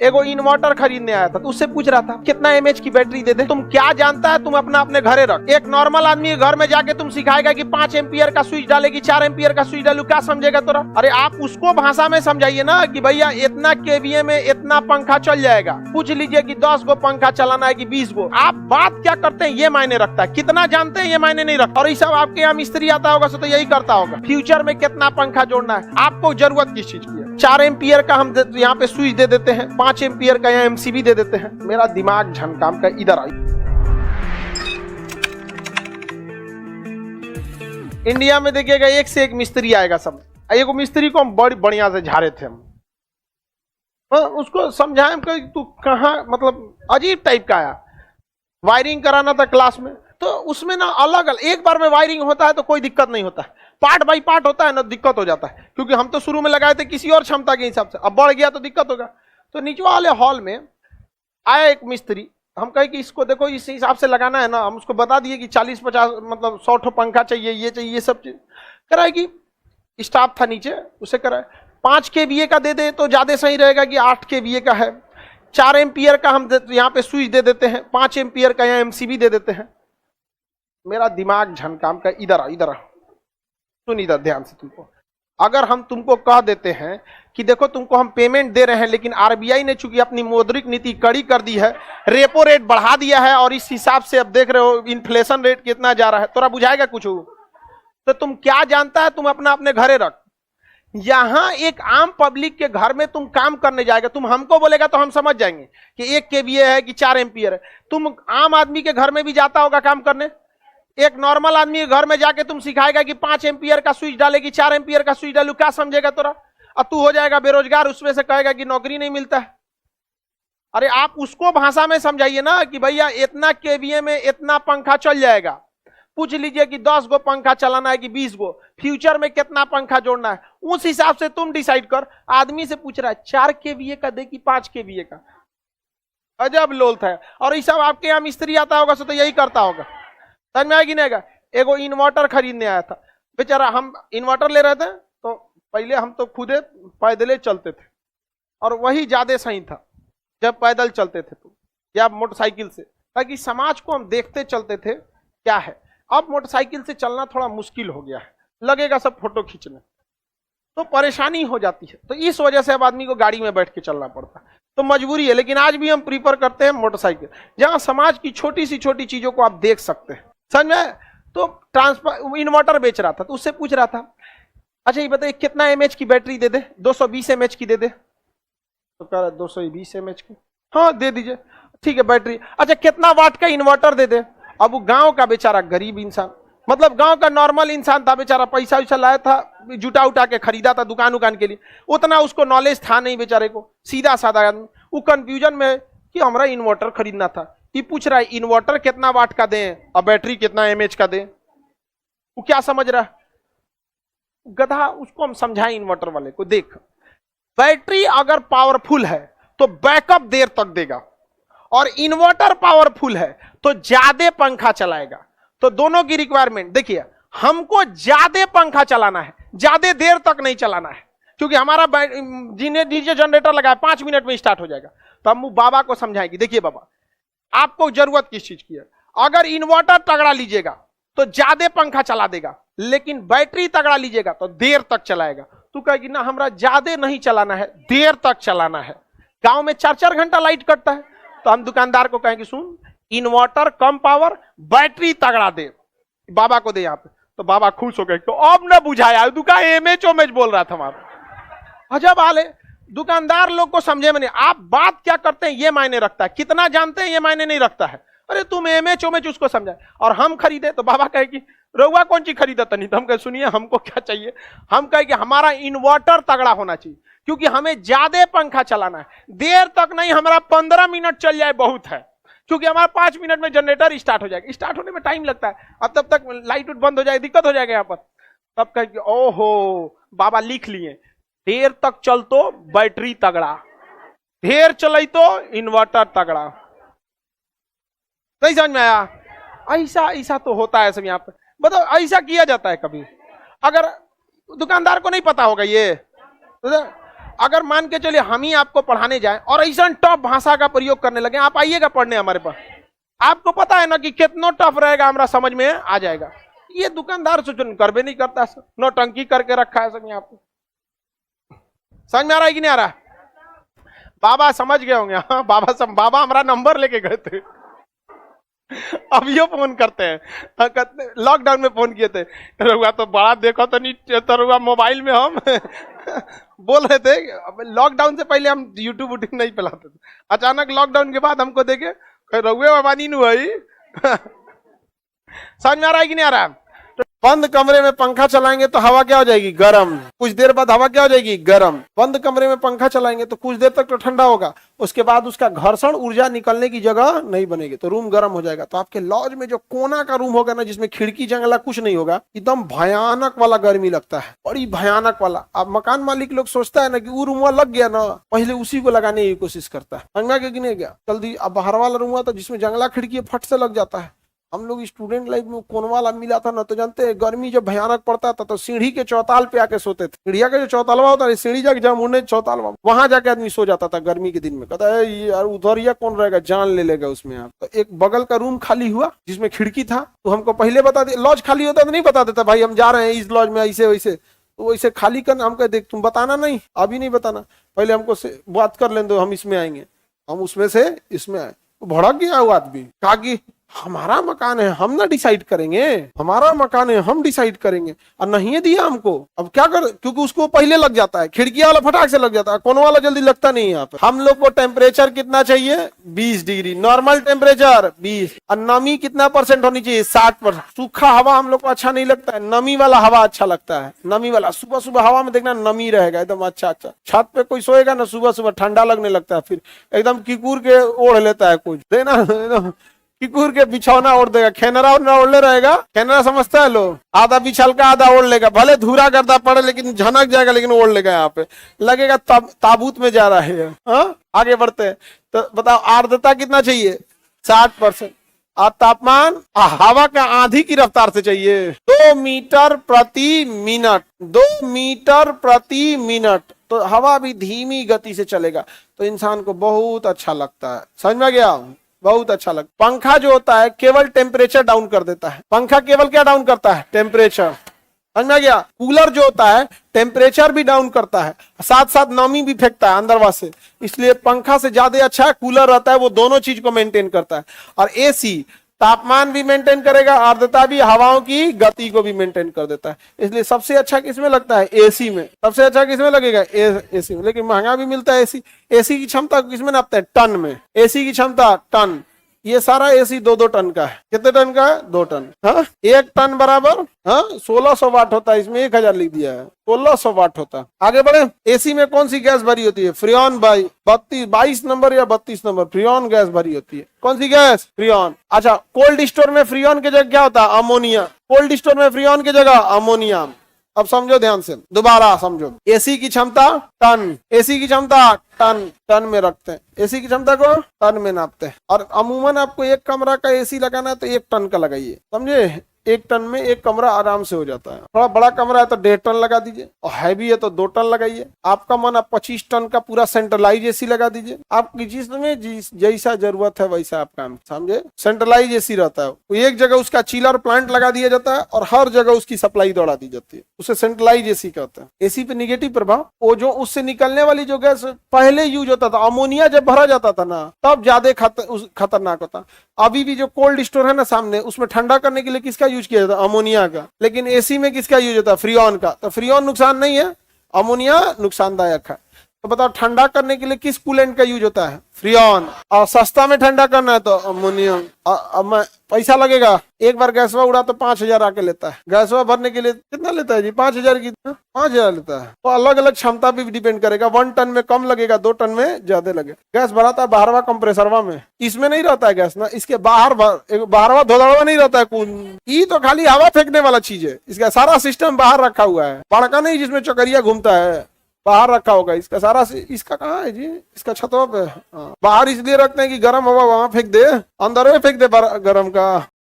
एगो इन्वर्टर खरीदने आया था तो उससे पूछ रहा था कितना एमएच की बैटरी दे दे। तुम क्या जानता है, तुम अपने घरे रख। एक नॉर्मल आदमी घर में जाके तुम सिखाएगा कि 5 एम्पियर का स्विच डालेगी, 4 एम्पियर का स्विच डालू, क्या समझेगा तोरा? अरे आप उसको भाषा में समझाइए ना कि भैया इतना केवीए में इतना पंखा चल जाएगा। पूछ लीजिए कि 10 गो पंखा चलाना है कि 20 गो। आप बात क्या करते हैं ये मायने रखता है, कितना जानते हैं ये मायने नहीं रखता। और ये सब आपके यहाँ मिस्त्री आता होगा तो यही करता होगा, फ्यूचर में कितना पंखा जोड़ना है। आपको जरूरत किस चीज की है? 4 एम्पियर का हम यहाँ पे स्विच दे देते हैं, 5 एम्पियर का यहाँ एमसीबी दे देते हैं। मेरा दिमाग झनकाम का इधर आई। इंडिया में देखिएगा एक से एक मिस्त्री आएगा सब। एगो मिस्त्री को हम बड़ी बढ़िया से झाड़े थे हम, उसको समझाए कि तू कहाँ, मतलब अजीब टाइप का आया। वायरिंग कराना था क्लास में, तो उसमें ना अलग अलग एक बार में वायरिंग होता है तो कोई दिक्कत नहीं होता है, पार्ट बाई पार्ट होता है ना दिक्कत हो जाता है। क्योंकि हम तो शुरू में लगाए थे किसी और क्षमता के हिसाब से, अब बढ़ गया तो दिक्कत होगा। तो नीचे वाले हॉल में आया एक मिस्त्री, हम कहे कि इसको देखो इस हिसाब से लगाना है ना। हम उसको बता दिए कि 40-50 मतलब 100 ठो पंखा चाहिए, ये चाहिए, ये सब चीज कराएगी। स्टाफ था नीचे, उसे कराए 5 kVA का दे दे तो ज्यादा सही रहेगा कि 8 kVA का है। 4 एम्पियर का हम यहाँ पे स्विच दे देते हैं, 5 एम्पियर का यहाँ एमसीबी दे देते हैं। मेरा दिमाग झनकाम का इधर आ सुन इधर ध्यान से। तुमको अगर हम तुमको कह देते हैं कि देखो तुमको हम पेमेंट दे रहे हैं, लेकिन आरबीआई ने चूंकि अपनी मौद्रिक नीति कड़ी कर दी है, रेपो रेट बढ़ा दिया है और इस हिसाब से अब देख रहे हो इन्फ्लेशन रेट कितना जा रहा है, तोरा बुझाएगा कुछ? तो तुम क्या जानता है, तुम अपने घरे रख। यहां एक आम पब्लिक के घर में तुम काम करने जाएगा, तुम हमको बोलेगा तो हम समझ जाएंगे कि 1 kVA है कि 4 एम्पियर है। तुम आम आदमी के घर में भी जाता होगा काम करने, एक नॉर्मल आदमी के घर में जाके तुम सिखाएगा कि 5 एम्पियर का स्विच डालेगी, 4 एम्पियर का स्विच डालू, क्या समझेगा तोरा? अब तू हो जाएगा बेरोजगार, उसमें से कहेगा कि नौकरी नहीं मिलता है। अरे आप उसको भाषा में समझाइए ना कि भैया इतना केवीए में इतना पंखा चल जाएगा। पूछ लीजिए कि 10 गो पंखा चलाना है कि 20 गो, फ्यूचर में कितना पंखा जोड़ना है, उस हिसाब से तुम डिसाइड कर। आदमी से पूछ रहा है 4 kVA का दे कि 5 kVA का। अजब लोलता है। और ये सब आपके यहाँ मिस्त्री आता होगा तो यही करता होगा। समझ में आएगी नहीं? एगो इन्वर्टर खरीदने आया था बेचारा। हम इन्वर्टर ले रहे थे तो पहले हम तो खुदे पैदले चलते थे, और वही ज्यादा सही था जब पैदल चलते थे तो, या मोटरसाइकिल से, ताकि समाज को हम देखते चलते थे क्या है। अब मोटरसाइकिल से चलना थोड़ा मुश्किल हो गया है, लगेगा सब फोटो खींचने, तो परेशानी हो जाती है। तो इस वजह से अब आदमी को गाड़ी में बैठ के चलना पड़ता है, तो मजबूरी है। लेकिन आज भी हम प्रीफर करते हैं मोटरसाइकिल, जहां समाज की छोटी सी छोटी चीजों को आप देख सकते हैं। समझ में? तो ट्रांसफर इन्वर्टर बेच रहा था तो उससे पूछ रहा था, अच्छा ये बताइए कितना एमएच की बैटरी दे दे? 220 एमएच की दे दे। तो कह रहा 220 एमएच की, हाँ दे दीजिए। ठीक है बैटरी। अच्छा कितना वाट का इन्वर्टर दे दे? अब वो गांव का बेचारा गरीब इंसान, मतलब गांव का नॉर्मल इंसान था बेचारा, पैसा वैसा लाया था, जुटा उठा के खरीदा था दुकान के लिए, उतना उसको नॉलेज था नहीं बेचारे को, सीधा साधा आदमी। वो कंफ्यूजन में कि हमारा इन्वर्टर खरीदना था, ये पूछ रहा है इन्वर्टर कितना वाट का दें और बैटरी कितना एमएच का दें। वो क्या समझ रहा है? गधा। उसको हम समझाएं इन्वर्टर वाले को, देख बैटरी अगर पावरफुल है तो बैकअप देर तक देगा, और इन्वर्टर पावरफुल है तो ज्यादा पंखा चलाएगा। तो दोनों की रिक्वायरमेंट देखिए, हमको ज्यादा पंखा चलाना है, ज्यादा देर तक नहीं चलाना है, क्योंकि हमारा डीजे जनरेटर लगा है 5 मिनट में स्टार्ट हो जाएगा। तो हम बाबा को समझाएंगे, देखिए बाबा आपको जरूरत किस चीज की है। अगर इन्वर्टर तगड़ा लीजिएगा तो ज्यादा पंखा चला देगा, लेकिन बैटरी तगड़ा लीजिएगा तो देर तक चलाएगा। तू कहेगी ना हमरा ज्यादा नहीं चलाना है, देर तक चलाना है। गांव में 4-4 घंटा लाइट कटता है, तो हम दुकानदार को कहेंगे सुन इन्वर्टर कम पावर, बैटरी तगड़ा दे, बाबा को दे यहाँ पे। तो बाबा खुश हो गए, तो अब न बुझाया, दुकान एमएच ओमेच बोल रहा था हमारा। अजब हाल है, दुकानदार लोग को समझे में नहीं। आप बात क्या करते हैं ये मायने रखता है, कितना जानते हैं ये मायने नहीं रखता है। अरे तुम एमएच ओमेच उसको समझाए। और हम खरीदे तो बाबा कहे कि रउआ कौन चीज खरीदा था? नहीं तो हम कहे सुनिए हमको क्या चाहिए, हम कहे कि हमारा इन्वर्टर तगड़ा होना चाहिए, क्योंकि हमें ज्यादा पंखा चलाना है, देर तक नहीं, हमारा 15 मिनट चल जाए बहुत है, क्योंकि हमारा 5 मिनट में जनरेटर स्टार्ट हो जाएगा। स्टार्ट होने में टाइम लगता है, अब तब तक लाइट बंद हो जाएगी, दिक्कत हो जाएगा यहाँ पर। तब कहे कि ओहो बाबा लिख लिए, देर तक चल तो बैटरी तगड़ा, देर चल तो इन्वर्टर तगड़ा। नहीं समझ में आया? ऐसा तो होता है सब यहाँ पे। बताओ ऐसा किया जाता है कभी? अगर दुकानदार को नहीं पता होगा ये, अगर मान के चलिए हम ही आपको पढ़ाने जाए और ऐसा टफ भाषा का प्रयोग करने लगे, आप आइएगा पढ़ने हमारे पास, आपको पता है ना कि कितना टफ रहेगा, हमारा समझ में आ जाएगा। ये दुकानदार सूचन करबे नहीं करता सर, नौटंकी करके रखा है सब यहाँ पे। समझ में आ रहा है कि नहीं आ रहा? बाबा समझ गए होंगे। हाँ बाबा हमारा नंबर लेके गए थे, अब ये फोन करते हैं, लॉकडाउन में फोन किए थे, रहुआ तो बड़ा देखो तो नहीं, तो रहुआ मोबाइल में हम बोल रहे थे। लॉकडाउन से पहले हम यूट्यूब वूट्यूब नहीं चलाते थे, अचानक लॉकडाउन के बाद हमको देखे रहुए बाबा नहीं हुई। समझ में आ रहा है कि नहीं आ रहा? तो बंद कमरे में पंखा चलाएंगे तो हवा क्या हो जाएगी? गर्म। कुछ देर बाद हवा क्या हो जाएगी? गर्म। बंद कमरे में पंखा चलाएंगे तो कुछ देर तक तो ठंडा होगा, उसके बाद उसका घर्षण ऊर्जा निकलने की जगह नहीं बनेगी, तो रूम गर्म हो जाएगा। तो आपके लॉज में जो कोना का रूम होगा ना, जिसमें खिड़की जंगला कुछ नहीं होगा, एकदम भयानक वाला गर्मी लगता है, बड़ी भयानक वाला। अब मकान मालिक लोग सोचता है ना कि वो रूम लग गया ना, पहले उसी को लगाने की कोशिश करता है। समझ में नहीं गया जल्दी। अब बाहर वाला रूम हुआ था जिसमें जंगला खिड़की फट से लग जाता है। हम लोग स्टूडेंट लाइफ में कोन वाला मिला था ना, तो जानते हैं गर्मी जब भयानक पड़ता था तो सीढ़ी के चौताल पे आके सोते थे। सीढ़िया का जो चौतालवा होता है, सीढ़ी जाके जहाँ मुड़ने चौतालवा, वहां जाके आदमी सो जाता था गर्मी के दिन में। कहता है यार उधर या कौन रहेगा, जान ले लेगा उसमें। आप तो एक बगल का रूम खाली हुआ जिसमें खिड़की था, तो हमको पहले बता दिया। लॉज खाली होता तो नहीं बता देता, भाई हम जा रहे हैं इस लॉज में ऐसे वैसे, तो वैसे खाली करना। हम कह देख तुम बताना नहीं, अभी नहीं बताना, पहले हमको बात कर लें दो, हम इसमें आएंगे, हम उसमें से इसमें आए। भड़क गया वो आदमी, कहा कि हमारा मकान है, हम ना डिसाइड करेंगे, हमारा मकान है, हम डिसाइड करेंगे, और नहीं दिया हमको। अब क्या कर, क्योंकि उसको पहले लग जाता है, खिड़की वाला फटाक से लग जाता है, कोन वाला जल्दी लगता नहीं है। यहाँ पे हम लोग को टेम्परेचर कितना चाहिए? 20 डिग्री नॉर्मल टेम्परेचर 20, और नमी कितना % होनी चाहिए? 60%। सूखा हवा हम लोग को अच्छा नहीं लगता है, नमी वाला हवा अच्छा लगता है। नमी वाला सुबह सुबह हवा में देखना नमी रहेगा एकदम अच्छा। छत पे कोई सोएगा ना, सुबह सुबह ठंडा लगने लगता है, फिर एकदम किकुर के ओढ़ लेता है कुछ देना, किकुर के बिछौना ओढ़ देगा, खेनरा ओढ़ले रहेगा। खेनरा समझता है लोग, आधा बिछल का आधा ओढ़ लेगा, भले धूरा गर्दा पड़े लेकिन झनक जाएगा, लेकिन ओढ़ लेगा। यहाँ पे लगेगा ताबूत में जा रहा है। हाँ आगे बढ़ते हैं, तो बताओ आर्द्रता कितना चाहिए? 60%। और तापमान हवा का आंधी की रफ्तार से चाहिए 2 मीटर प्रति मिनट। 2 मीटर प्रति मिनट, तो हवा भी धीमी गति से चलेगा, तो इंसान को बहुत अच्छा लगता है। समझ में गया? बहुत अच्छा लगता। पंखा जो होता है केवल टेम्परेचर डाउन कर देता है, पंखा केवल क्या डाउन करता है? टेम्परेचर। समझ में गया? कूलर जो होता है टेम्परेचर भी डाउन करता है, साथ साथ नमी भी फेंकता है अंदरवा से, इसलिए पंखा से ज्यादा अच्छा कूलर रहता है, वो दोनों चीज को मेंटेन करता है। और एसी तापमान भी मेंटेन करेगा, आर्द्रता भी, हवाओं की गति को भी मेंटेन कर देता है। इसलिए सबसे अच्छा किसमें लगता है? एसी में। सबसे अच्छा किसमें लगेगा? एसी में। लेकिन महंगा भी मिलता है एसी। एसी की क्षमता किसमें नापते हैं? टन में। एसी की क्षमता टन। ये सारा एसी 2-2 टन का है। कितने टन का है? 2 टन। हाँ 1 टन बराबर 1600 वाट होता है। इसमें 1000 लिख दिया है, 1600 वाट होता है। आगे बढ़े। एसी में कौन सी गैस भरी होती है? फ्रियोन। 22 नंबर या 32 नंबर फ्रियोन गैस भरी होती है। कौन सी गैस? फ्रियोन। अच्छा, कोल्ड स्टोर में फ्रियोन की जगह क्या होता है? अमोनिया। कोल्ड स्टोर में फ्रियोन की जगह अमोनिया। अब समझो ध्यान से, दोबारा समझो। एसी की क्षमता टन, एसी की क्षमता टन में रखते हैं, एसी की क्षमता को टन में नापते हैं। और अमूमन आपको एक कमरा का एसी लगाना है तो 1 टन का लगाइए, समझे? 1 टन में एक कमरा आराम से हो जाता है। थोड़ा बड़ा कमरा है तो 1.5 टन लगा दीजिए, और हैवी है तो 2 टन लगाइए। आपका मन, आप 25 टन का पूरा सेंट्रलाइज एसी लगा दीजिए। आपकी जिसमें जैसा जरूरत है वैसा आप काम, समझे? सेंट्रलाइज एसी रहता है, एक जगह उसका चिलर प्लांट लगा दिया जाता है और हर जगह उसकी सप्लाई दौड़ा दी जाती है, उसे सेंट्रलाइज एसी कहते हैं। एसी पे निगेटिव प्रभाव, वो जो उससे निकलने वाली जो गैस पहले यूज होता था, अमोनिया जब भरा जाता था ना, तब ज्यादा खतरनाक होता। अभी भी जो कोल्ड स्टोर है ना सामने, उसमें ठंडा करने के लिए किसका यूज किया जाता है? अमोनिया का। लेकिन एसी में किसका यूज होता है? फ्रियोन का। तो फ्रियोन नुकसान नहीं है, अमोनिया नुकसानदायक है। तो बताओ ठंडा करने के लिए किस कूलेंट का यूज होता है? फ्रियोन। और सस्ता में ठंडा करना है तो अमोनियम। अब पैसा लगेगा, एक बार गैसवा उड़ा तो 5000 आके लेता है। गैसवा भरने के लिए कितना लेता है जी? 5000 की 5000 लेता है। तो अलग अलग क्षमता भी डिपेंड करेगा, 1 टन में कम लगेगा, 2 टन में ज्यादा लगेगा। गैस भराता है बाहरवा कंप्रेसरवा में, इसमें नहीं रहता है गैस ना, इसके बाहरवा धोदड़वा नहीं रहता है। ये तो खाली हवा फेंकने वाला चीज है, इसका सारा सिस्टम बाहर रखा हुआ है, बड़का नहीं जिसमें चकरिया घूमता है, बाहर रखा होगा। इसका सारा, इसका कहाँ है जी? इसका छतवा पे। बाहर इसलिए रखते हैं कि गर्म हवा वहां फेंक दे, अंदर में फेंक दे गर्म का।